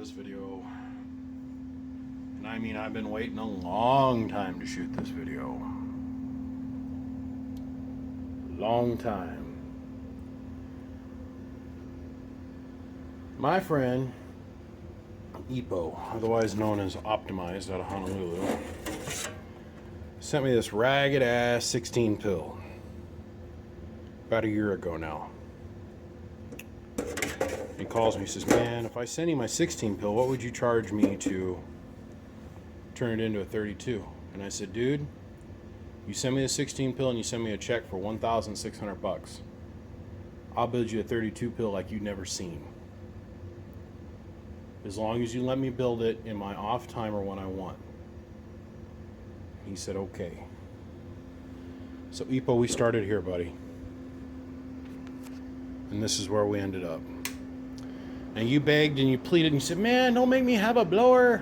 this video. And I mean, I've been waiting a long time to shoot this video. Long time. My friend, Epo, otherwise known as Optimized out of Honolulu, sent me this ragged ass 16 pill. About a year ago now. He calls me, he says, man, if I send you my 16 pill, what would you charge me to turn it into a 32? And I said, dude, you send me a 16 pill and you send me a check for $1,600. I'll build you a 32 pill like you've never seen. As long as you let me build it in my off time or when I want. He said, okay. So Epo, we started here, buddy. And this is where we ended up. And you begged and you pleaded and you said, man, don't make me have a blower.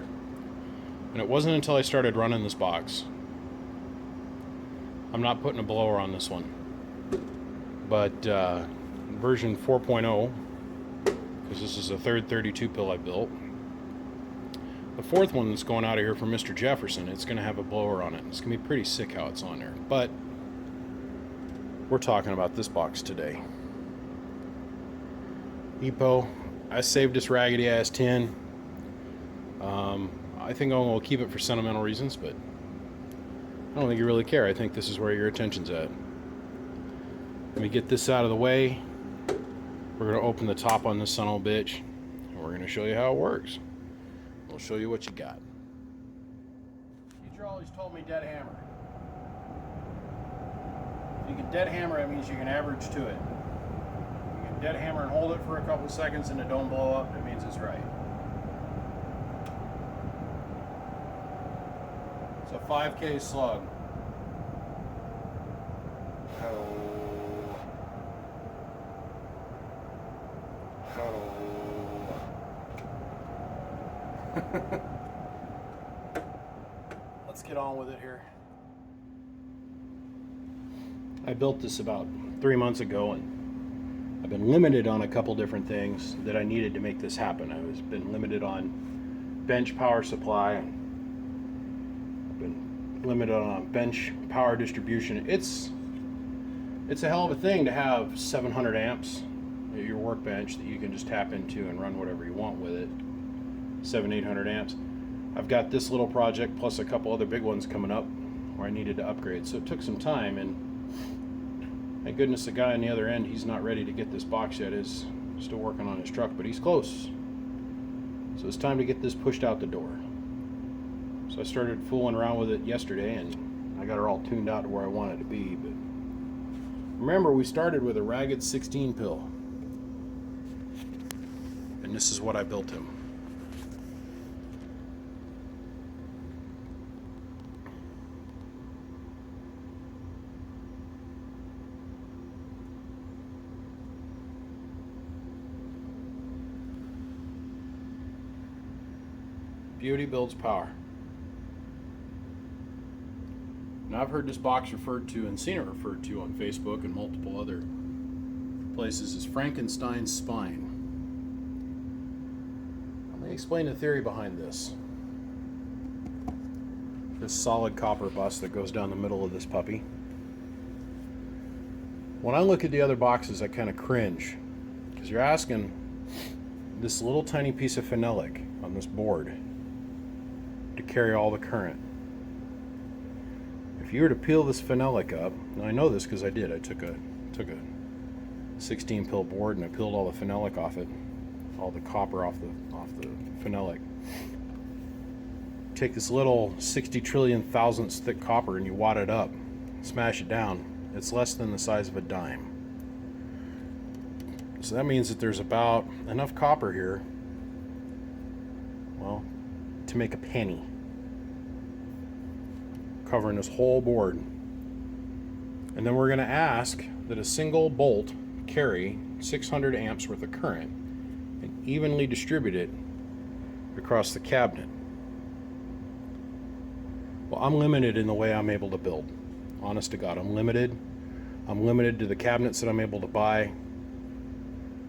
And it wasn't until I started running this box. I'm not putting a blower on this one. But version 4.0, because this is the third 32 pill I built. The fourth one that's going out of here from Mr. Jefferson, it's going to have a blower on it. It's going to be pretty sick how it's on there. But we're talking about this box today. Epo, I saved this raggedy ass tin. I think I'm going to keep it for sentimental reasons, but I don't think you really care. I think this is where your attention's at. Let me get this out of the way. We're going to open the top on this son of a bitch, and we're going to show you how it works. We'll show you what you got. Teacher always told me dead hammer. If you can dead hammer, that means you can average to it. You can dead hammer and hold it for a couple seconds and it don't blow up, that means it's right. It's a 5K slug. Let's get on with it here. I built this about 3 months ago, and I've been limited on a couple different things that I needed to make this happen. I've been limited on bench power supply. I've been limited on bench power distribution. It's a hell of a thing to have 700 amps at your workbench that you can just tap into and run whatever you want with it. 800 amps. I've got this little project plus a couple other big ones coming up where I needed to upgrade, so it took some time, and thank goodness the guy on the other end, he's not ready to get this box yet. He's still working on his truck, but he's close. So it's time to get this pushed out the door. So I started fooling around with it yesterday, and I got her all tuned out to where I want it to be. But remember, we started with a ragged 16 pill, and this is what I built him. Beauty builds power. Now, I've heard this box referred to and seen it referred to on Facebook and multiple other places as Frankenstein's spine. Let me explain the theory behind this. This solid copper bus that goes down the middle of this puppy. When I look at the other boxes, I kind of cringe, because you're asking this little tiny piece of phenolic on this board to carry all the current. If you were to peel this phenolic up, and I know this because I did. I took a 16 pill board and I peeled all the phenolic off it, all the copper off the phenolic. Take this little 60 trillion thousandths thick copper and you wad it up, smash it down. It's less than the size of a dime. So that means that there's about enough copper here, well, to make a penny, covering this whole board. And then we're going to ask that a single bolt carry 600 amps worth of current and evenly distribute it across the cabinet. Well, I'm limited in the way I'm able to build. Honest to God, I'm limited. I'm limited to the cabinets that I'm able to buy,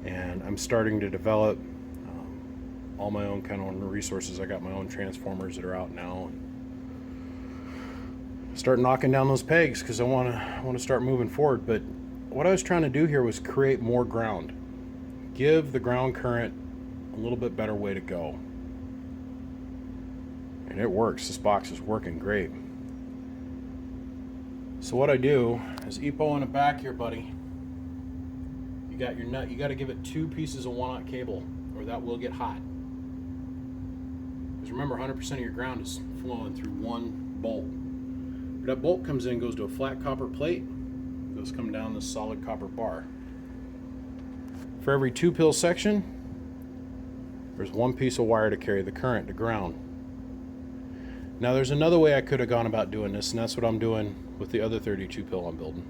and I'm starting to develop all my own kind of resources. I got my own transformers that are out now. Start knocking down those pegs because I want to start moving forward. But what I was trying to do here was create more ground, give the ground current a little bit better way to go, and it works. This box is working great. So what I do is EPO on the back here, buddy. You got your nut. You got to give it 2 pieces of 1/0 cable, or that will get hot. Because remember, 100% of your ground is flowing through one bolt. That bolt comes in, goes to a flat copper plate, goes come down this solid copper bar. For every 2-pill section, there's 1 piece of wire to carry the current to ground. Now there's another way I could have gone about doing this, and that's what I'm doing with the other 32-pill I'm building.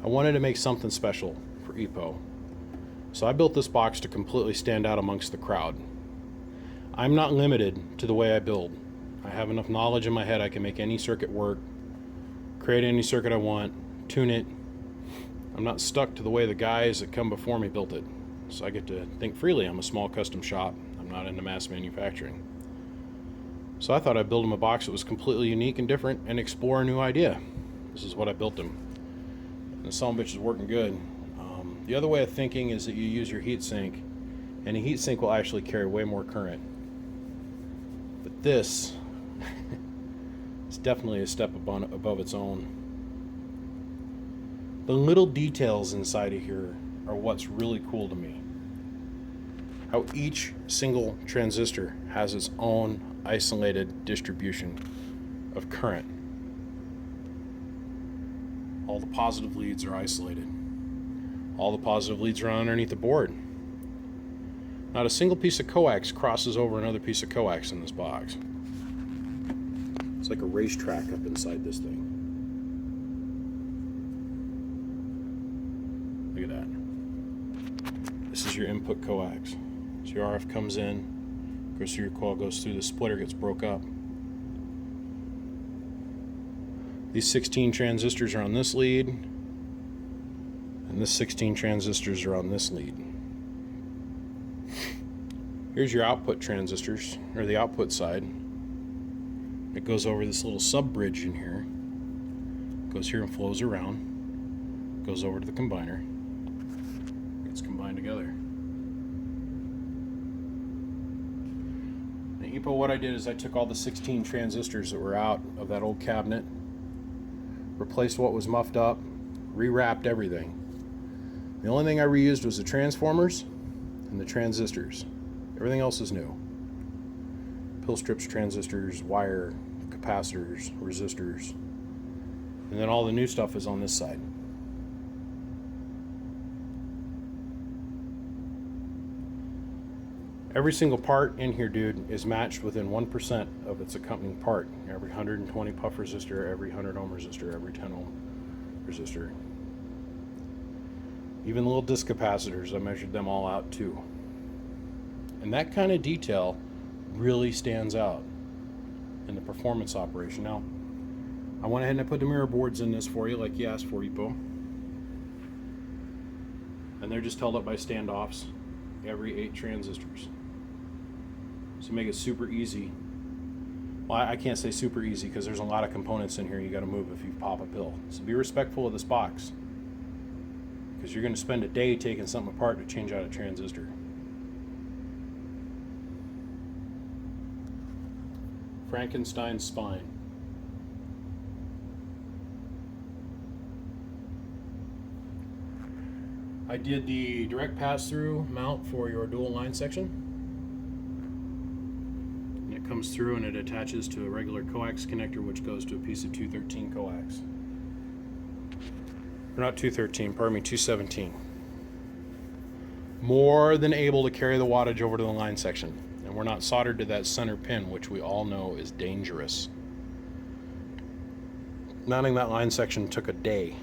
I wanted to make something special for EPO. So I built this box to completely stand out amongst the crowd. I'm not limited to the way I build. I have enough knowledge in my head I can make any circuit work, create any circuit I want, tune it. I'm not stuck to the way the guys that come before me built it. So I get to think freely. I'm a small custom shop. I'm not into mass manufacturing. So I thought I'd build him a box that was completely unique and different and explore a new idea. This is what I built him. And the son of a bitch is working good. The other way of thinking is that you use your heat sink, and a heat sink will actually carry way more current. But this is definitely a step above its own. The little details inside of here are what's really cool to me. How each single transistor has its own isolated distribution of current. All the positive leads are isolated. All the positive leads are underneath the board. Not a single piece of coax crosses over another piece of coax in this box. It's like a racetrack up inside this thing. Look at that. This is your input coax. So your RF comes in, goes through your coil, goes through the splitter, gets broke up. These 16 transistors are on this lead, and this 16 transistors are on this lead. Here's your output transistors, or the output side. It goes over this little sub bridge in here, goes here and flows around, goes over to the combiner, gets combined together. Now EPO, what I did is I took all the 16 transistors that were out of that old cabinet, replaced what was muffed up, rewrapped everything. The only thing I reused was the transformers and the transistors. Everything else is new. Pill strips, transistors, wire, capacitors, resistors. And then all the new stuff is on this side. Every single part in here, dude, is matched within 1% of its accompanying part. Every 120 puff resistor, every 100 ohm resistor, every 10 ohm resistor. Even the little disc capacitors, I measured them all out too. And that kind of detail really stands out in the performance operation. Now, I went ahead and I put the mirror boards in this for you, like you asked for, EPO. And they're just held up by standoffs, every 8 transistors. So make it super easy. Well, I can't say super easy because there's a lot of components in here you got to move if you pop a pill. So be respectful of this box, because you're going to spend a day taking something apart to change out a transistor. Frankenstein's spine. I did the direct pass-through mount for your dual line section. And it comes through and it attaches to a regular coax connector, which goes to a piece of 213 coax. Or not 213, pardon me, 217. More than able to carry the wattage over to the line section. And we're not soldered to that center pin, which we all know is dangerous. Mounting that line section took a day.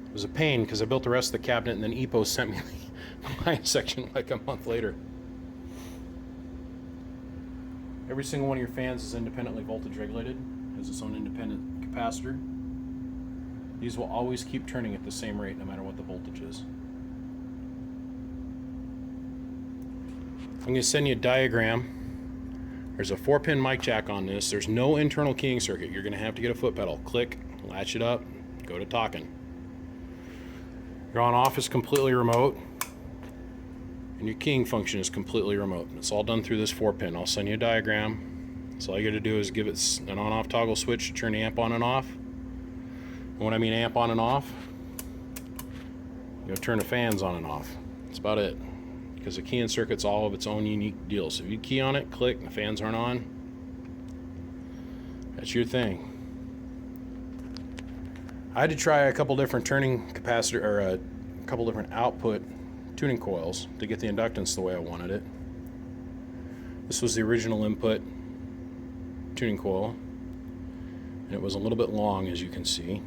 It was a pain because I built the rest of the cabinet and then EPO sent me the line section like a month later. Every single one of your fans is independently voltage regulated, has its own independent capacitor. These will always keep turning at the same rate no matter what the voltage is. I'm going to send you a diagram. There's a 4-pin mic jack on this. There's no internal keying circuit. You're going to have to get a foot pedal. Click, latch it up, go to talking. Your on-off is completely remote, and your keying function is completely remote. It's all done through this 4-pin. I'll send you a diagram. So all you got to do is give it an on-off toggle switch to turn the amp on and off. And when I mean amp on and off, you turn the fans on and off. That's about it. Because the keying circuit's all of its own unique deal. So if you key on it, click, and the fans aren't on, that's your thing. I had to try a couple different turning capacitor, or a couple different output tuning coils to get the inductance the way I wanted it. This was the original input tuning coil, and it was a little bit long, as you can see.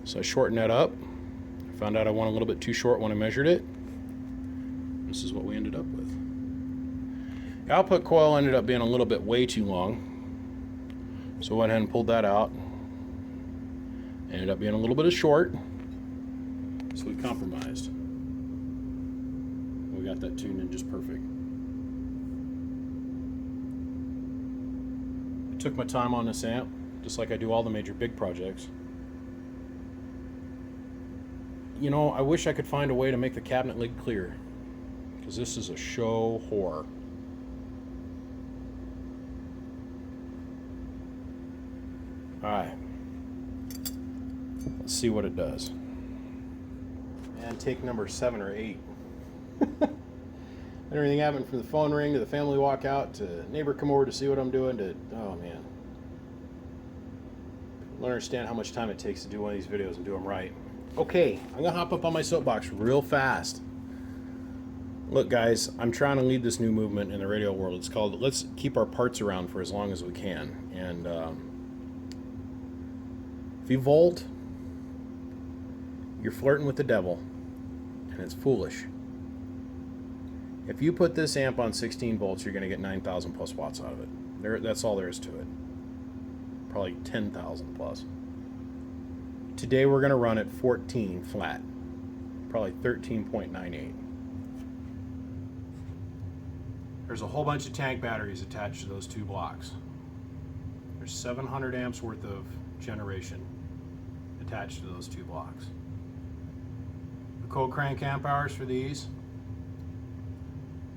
So I shortened that up. I found out I went a little bit too short when I measured it. This is what we ended up with. The output coil ended up being a little bit way too long, so I went ahead and pulled that out. Ended up being a little bit of short, so we compromised. We got that tuned in just perfect. I took my time on this amp, just like I do all the major big projects. You know, I wish I could find a way to make the cabinet lid clear, because this is a show whore. Alright. Let's see what it does. And take number 7 or 8. Everything happened from the phone ring to the family walkout to neighbor come over to see what I'm doing to, oh man. I don't understand how much time it takes to do one of these videos and do them right. Okay, I'm gonna hop up on my soapbox real fast. Look guys, I'm trying to lead this new movement in the radio world. It's called Let's Keep Our Parts Around for as long as we can. And if you volt, you're flirting with the devil, and it's foolish. If you put this amp on 16 volts, you're going to get 9,000 plus watts out of it. That's all there is to it. Probably 10,000 plus. Today we're going to run at 14 flat, probably 13.98. There's a whole bunch of tank batteries attached to those two blocks. There's 700 amps worth of generation attached to those two blocks. The cold crank amp hours for these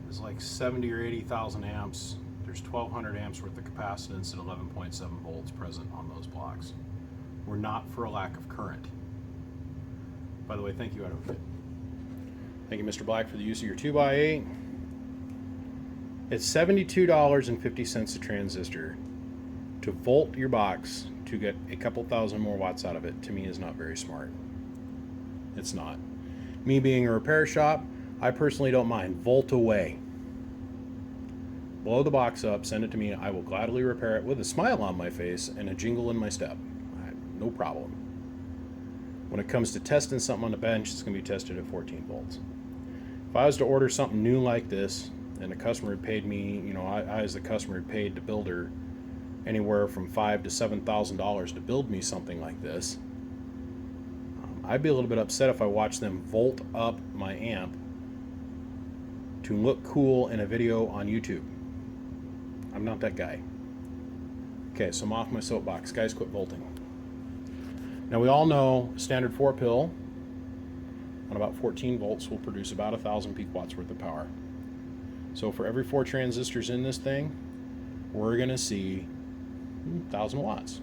is like 70 or 80,000 amps. There's 1,200 amps worth of capacitance at 11.7 volts present on those blocks. We're not for a lack of current. By the way, thank you, Advocate. Thank you, Mr. Black, for the use of your 2x8. It's $72.50 a transistor. To volt your box to get a couple thousand more watts out of it, to me, is not very smart. It's not. Me being a repair shop, I personally don't mind. Volt away. Blow the box up, send it to me. I will gladly repair it with a smile on my face and a jingle in my step. No problem. When it comes to testing something on the bench, it's going to be tested at 14 volts. If I was to order something new like this, and the customer had paid me, you know, I as the customer had paid the builder anywhere from $5,000 to $7,000 to build me something like this, I'd be a little bit upset if I watched them volt up my amp to look cool in a video on YouTube. I'm not that guy. Okay, so I'm off my soapbox. Guys, quit volting. Now we all know standard 4-pill on about 14 volts will produce about 1,000 peak watts worth of power. So for every 4 transistors in this thing, we're going to see 1,000 watts.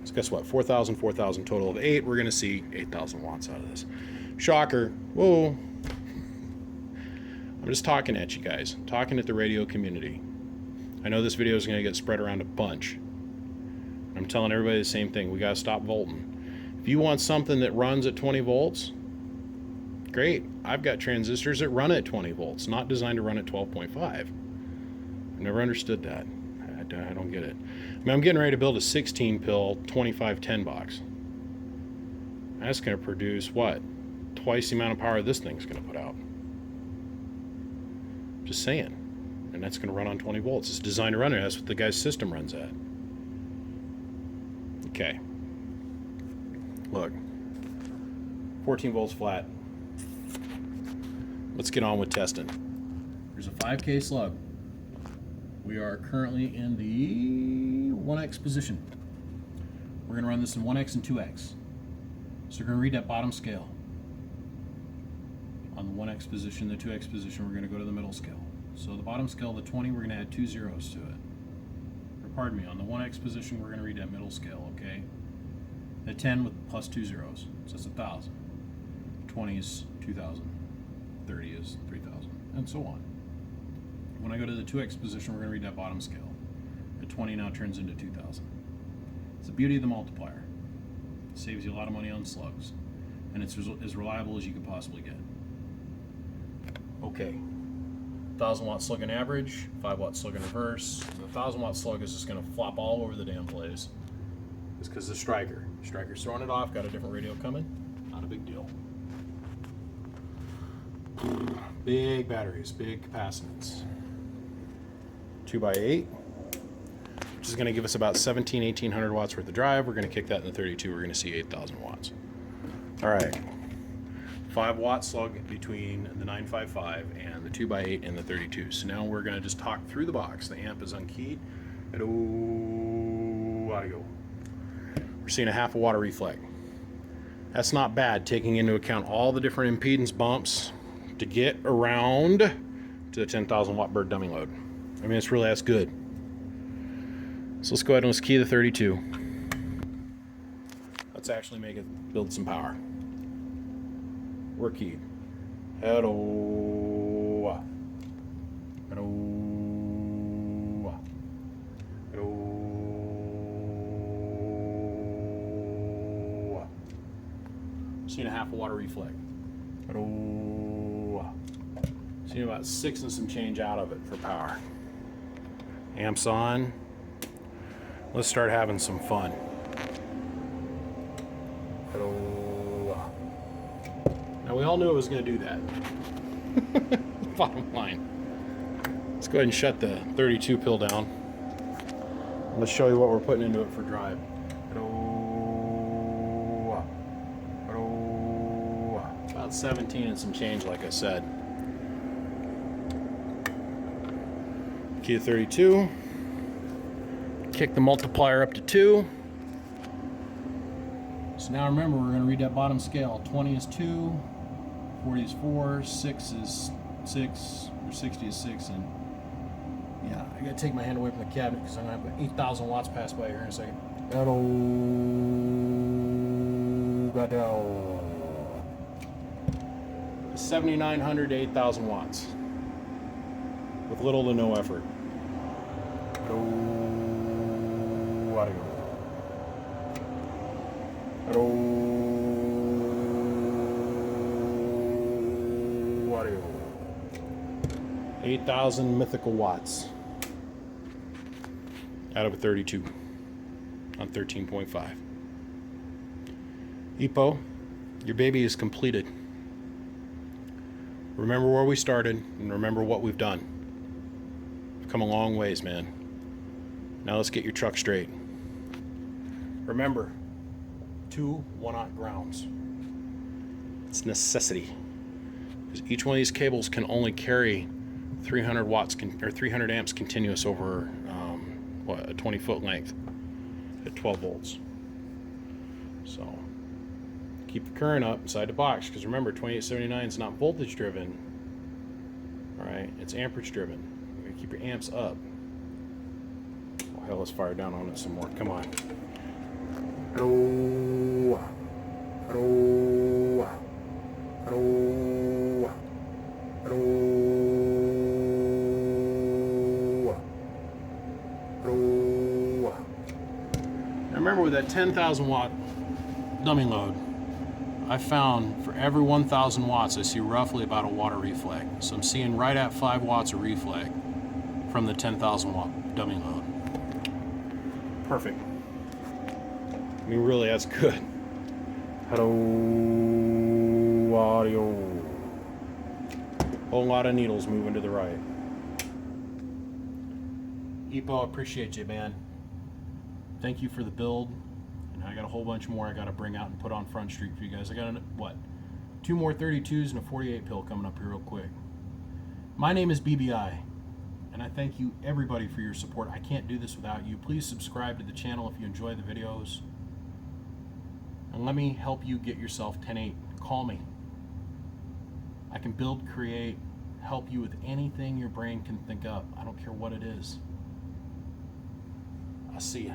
So guess what? 4,000, 4,000, total of 8. We're going to see 8,000 watts out of this. Shocker. Whoa. I'm just talking at you guys. Talking at the radio community. I know this video is going to get spread around a bunch. I'm telling everybody the same thing. We got to stop volting. If you want something that runs at 20 volts, great. I've got transistors that run at 20 volts, not designed to run at 12.5. I've never understood that. I don't get it. I mean, I'm getting ready to build a 16-pill 2510 box. That's going to produce, what? Twice the amount of power this thing's going to put out. Just saying. And that's going to run on 20 volts. It's designed to run it. That's what the guy's system runs at. Okay. Look. 14 volts flat. Let's get on with testing. There's a 5K slug. We are currently in the 1X position. We're gonna run this in 1X and 2X. So we're gonna read that bottom scale. On the 1X position, the 2X position, we're gonna go to the middle scale. So the bottom scale, the 20, we're gonna add 2 zeros to it. Or pardon me, on the 1X position, we're gonna read that middle scale, okay? The 10 with plus 2 zeros, so that's 1,000. 20 is 2,000. 30 is 3,000, and so on. When I go to the 2X position, we're gonna read that bottom scale. The 20 now turns into 2,000. It's the beauty of the multiplier. It saves you a lot of money on slugs, and it's as reliable as you could possibly get. Okay, 1,000 watt slug in average, 5 watt slug in reverse. The 1,000 watt slug is just gonna flop all over the damn place. It's because the Striker's throwing it off, got a different radio coming, not a big deal. Big batteries, big capacitance. 2x8, which is gonna give us about 1,800 watts worth of drive. We're gonna kick that in the 32, we're gonna see 8,000 watts. All right. 5 watt slug between the 955 and the 2x8 and the 32. So now we're going to just talk through the box. The amp is unkeyed. Audio. We're seeing a half a watt of reflect. That's not bad, taking into account all the different impedance bumps to get around to the 10,000 watt bird dummy load. I mean, that's good. So let's go ahead and let's key the 32. Let's actually make it build some power. We're keyed. Hello. Hello. Hello. Seeing a half a watt of reflect. Hello. Seeing about 6 and some change out of it for power. Amps on. Let's start having some fun. Hello. Now we all knew it was going to do that. Bottom line. Let's go ahead and shut the 32 pill down. Let's show you what we're putting into it for drive. About 17 and some change, like I said. Key to 32. Kick the multiplier up to 2. So now remember, we're going to read that bottom scale. 20 is 2, 40 is 4, 6 is 6, or 60 is 6, and yeah, I got to take my hand away from the cabinet because I'm going to have 8,000 watts pass by here in a second. 7,900 to 8,000 watts with little to no effort. Audio. 8,000 mythical watts out of a 32 on 13.5. EPO, your baby is completed. Remember where we started and remember what we've done. We've come a long ways, man. Now let's get your truck straight. Remember, 2 1-aught grounds. It's necessity. Because each one of these cables can only carry 300 watts or 300 amps continuous over a 20-foot length at 12 volts. So keep the current up inside the box, because remember, 2879 is not voltage driven. All right, it's amperage driven. You gotta keep your amps up. Well, hell, let's fire down on it some more. Come on. Hello. Hello. Hello. Hello. Hello. Now remember, with that 10,000 watt dummy load, I found for every 1,000 watts, I see roughly about a watt of reflect. So I'm seeing right at 5 watts of reflect from the 10,000 watt dummy load. Perfect. I mean, really, that's good. Hello, audio. Whole lot of needles moving to the right. EPO, appreciate you, man. Thank you for the build. And I got a whole bunch more I got to bring out and put on Front Street for you guys. I got, 2 more 32s and a 48 pill coming up here real quick. My name is BBI, and I thank you everybody for your support. I can't do this without you. Please subscribe to the channel if you enjoy the videos. And let me help you get yourself 10-8. Call me. I can build, create, help you with anything your brain can think up. I don't care what it is. I'll see you.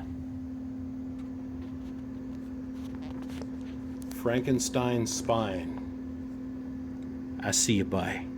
Frankenstein's spine. I see you. Bye.